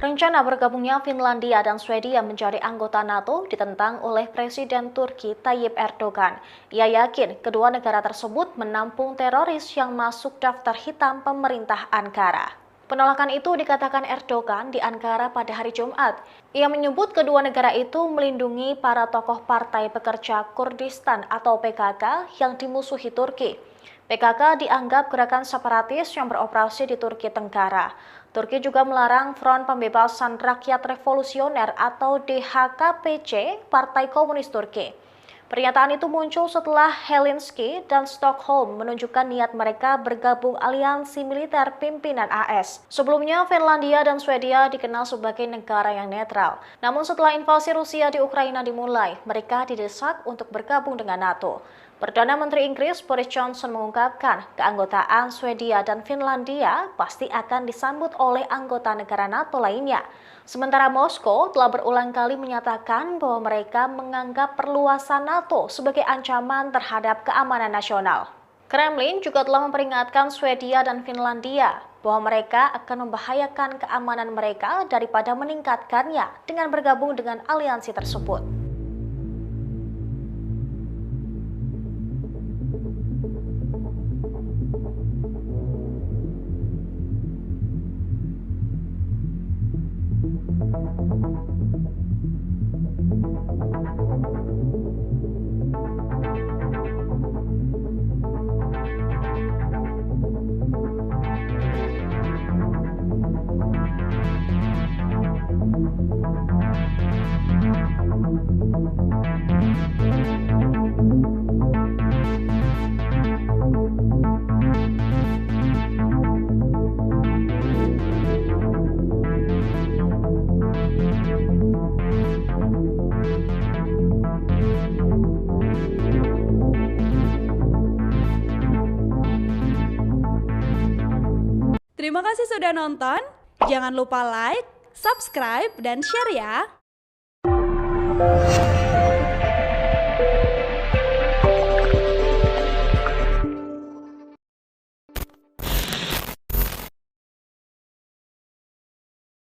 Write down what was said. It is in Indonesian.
Rencana bergabungnya Finlandia dan Swedia menjadi anggota NATO ditentang oleh Presiden Turki Tayyip Erdogan. Ia yakin kedua negara tersebut menampung teroris yang masuk daftar hitam pemerintah Ankara. Penolakan itu dikatakan Erdogan di Ankara pada hari Jumat. Ia menyebut kedua negara itu melindungi para tokoh Partai Pekerja Kurdistan atau PKK yang dimusuhi Turki. PKK dianggap gerakan separatis yang beroperasi di Turki Tenggara. Turki juga melarang Front Pembebasan Rakyat Revolusioner atau DHKPC, Partai Komunis Turki. Pernyataan itu muncul setelah Helsinki dan Stockholm menunjukkan niat mereka bergabung aliansi militer pimpinan AS. Sebelumnya, Finlandia dan Swedia dikenal sebagai negara yang netral. Namun setelah invasi Rusia di Ukraina dimulai, mereka didesak untuk bergabung dengan NATO. Perdana Menteri Inggris Boris Johnson mengungkapkan keanggotaan Swedia dan Finlandia pasti akan disambut oleh anggota negara NATO lainnya. Sementara Moskow telah berulang kali menyatakan bahwa mereka menganggap perluasan NATO sebagai ancaman terhadap keamanan nasional. Kremlin juga telah memperingatkan Swedia dan Finlandia bahwa mereka akan membahayakan keamanan mereka daripada meningkatkannya dengan bergabung dengan aliansi tersebut. Terima kasih sudah nonton. Jangan lupa like, subscribe, dan share ya.